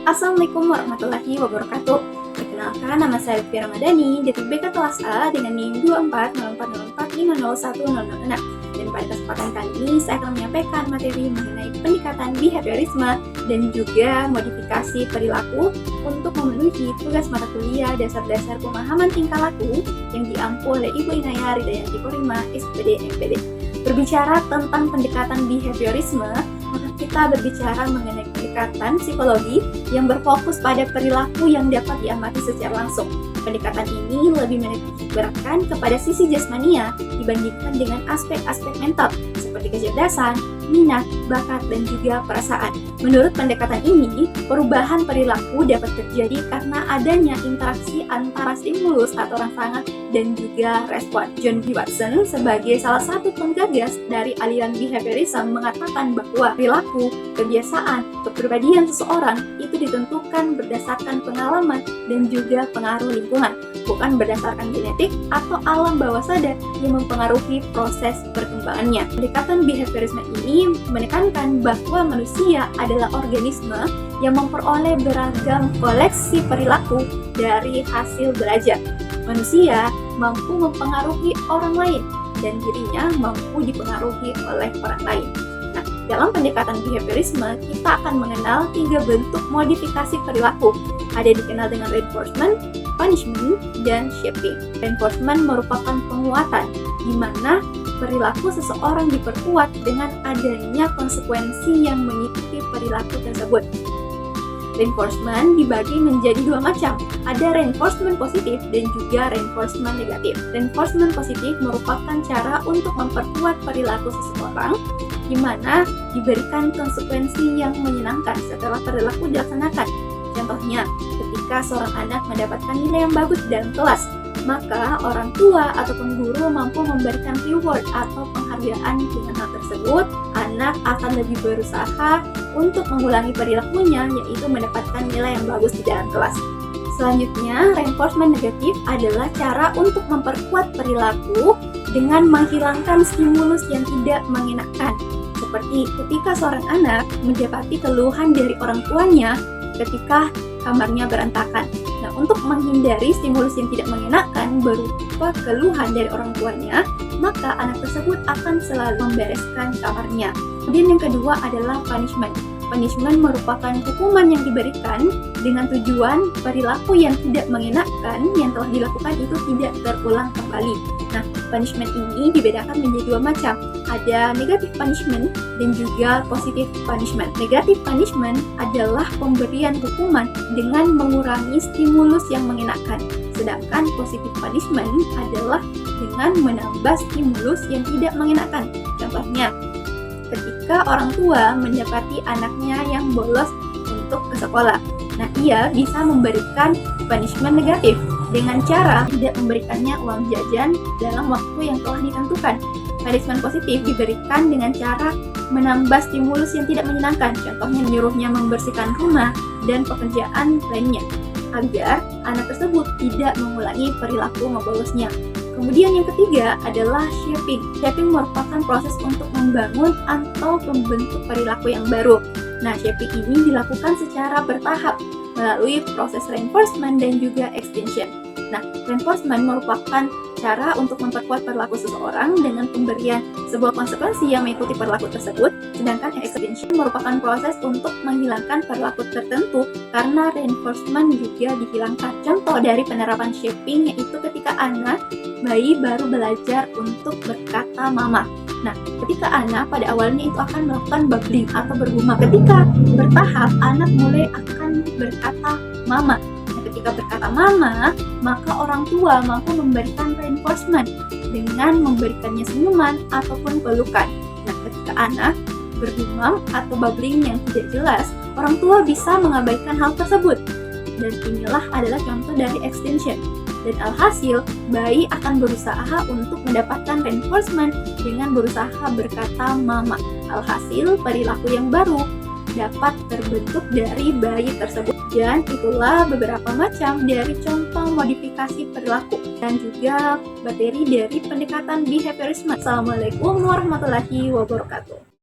Assalamualaikum warahmatullahi wabarakatuh. Perkenalkan, nama saya Lutfi Ramadhani dari BK kelas A dengan NIM 240404501006. Dan pada kesempatan kali ini saya akan menyampaikan materi mengenai pendekatan behaviorisme dan juga modifikasi perilaku untuk memenuhi tugas mata kuliah dasar-dasar pemahaman tingkah laku yang diampu oleh Ibu Inaya Ridayanti Korima, SPD MPD. Berbicara tentang pendekatan behaviorisme, maka kita berbicara mengenai pendekatan psikologi yang berfokus pada perilaku yang dapat diamati secara langsung. Pendekatan ini lebih menitikberatkan kepada sisi jasmania dibandingkan dengan aspek-aspek mental seperti kecerdasan, minat, bakat, dan juga perasaan. Menurut pendekatan ini, perubahan perilaku dapat terjadi karena adanya interaksi antara stimulus atau rangsangan dan juga respon. John B. Watson sebagai salah satu penggagas dari aliran behaviorism mengatakan bahwa perilaku, kebiasaan, kepribadian seseorang itu ditentukan berdasarkan pengalaman dan juga pengaruh lingkungan, bukan berdasarkan genetik atau alam bawah sadar yang mempengaruhi proses perkembangannya. Pendekatan behaviorisme ini menekankan bahwa manusia adalah organisme yang memperoleh beragam koleksi perilaku dari hasil belajar. Manusia mampu mempengaruhi orang lain dan dirinya mampu dipengaruhi oleh orang lain. Nah, dalam pendekatan behaviorisme, kita akan mengenal 3 bentuk modifikasi perilaku. Ada dikenal dengan reinforcement, punishment, dan shaping. Reinforcement merupakan penguatan, di mana perilaku seseorang diperkuat dengan adanya konsekuensi yang mengikuti perilaku tersebut. Reinforcement dibagi menjadi 2 macam. Ada reinforcement positif dan juga reinforcement negatif. Reinforcement positif merupakan cara untuk memperkuat perilaku seseorang, di mana diberikan konsekuensi yang menyenangkan setelah perilaku dilaksanakan. Contohnya, ketika seorang anak mendapatkan nilai yang bagus dalam kelas, maka orang tua ataupun guru mampu memberikan reward atau penghargaan dengan hal tersebut. Anak akan lebih berusaha untuk mengulangi perilakunya, yaitu mendapatkan nilai yang bagus di dalam kelas. Selanjutnya, reinforcement negatif adalah cara untuk memperkuat perilaku dengan menghilangkan stimulus yang tidak mengenakan. Seperti ketika seorang anak mendapati keluhan dari orang tuanya ketika kamarnya berantakan. Nah, untuk menghindari stimulus yang tidak mengenakan berupa keluhan dari orang tuanya, maka anak tersebut akan selalu membereskan kamarnya. Kemudian yang kedua adalah punishment. Punishment merupakan hukuman yang diberikan dengan tujuan perilaku yang tidak mengenakan yang telah dilakukan itu tidak terulang kembali. Nah, punishment ini dibedakan menjadi 2 macam. Ada negative punishment dan juga positive punishment. Negative punishment adalah pemberian hukuman dengan mengurangi stimulus yang mengenakan. Sedangkan positive punishment adalah dengan menambah stimulus yang tidak mengenakan. Contohnya, ketika orang tua mendapati anaknya yang bolos untuk ke sekolah, nah ia bisa memberikan punishment negatif dengan cara tidak memberikannya uang jajan dalam waktu yang telah ditentukan. Punishment positif diberikan dengan cara menambah stimulus yang tidak menyenangkan, contohnya menyuruhnya membersihkan rumah dan pekerjaan lainnya, agar anak tersebut tidak mengulangi perilaku membolosnya. Kemudian yang ketiga adalah shaping. Shaping merupakan proses untuk membangun atau membentuk perilaku yang baru. Nah, shaping ini dilakukan secara bertahap melalui proses reinforcement dan juga extension. Nah, reinforcement merupakan cara untuk memperkuat perilaku seseorang dengan pemberian sebuah konsekuensi yang mengikuti perilaku tersebut, sedangkan extension merupakan proses untuk menghilangkan perilaku tertentu karena reinforcement juga dihilangkan. Contoh dari penerapan shaping yaitu ketika anak bayi baru belajar untuk berkata mama. Nah, ketika anak pada awalnya itu akan melakukan babbling atau bergumam. Ketika bertahap, anak mulai akan berkata mama. Nah, ketika berkata mama, maka orang tua mampu memberikan reinforcement dengan memberikannya senyuman ataupun pelukan. Nah, ketika anak bergumam atau babbling yang tidak jelas, orang tua bisa mengabaikan hal tersebut. Dan inilah adalah contoh dari extension. Dan alhasil, bayi akan berusaha untuk mendapatkan reinforcement dengan berusaha berkata mama. Alhasil, perilaku yang baru dapat terbentuk dari bayi tersebut. Dan itulah beberapa macam dari contoh modifikasi perilaku dan juga materi dari pendekatan behaviorisme. Assalamualaikum warahmatullahi wabarakatuh.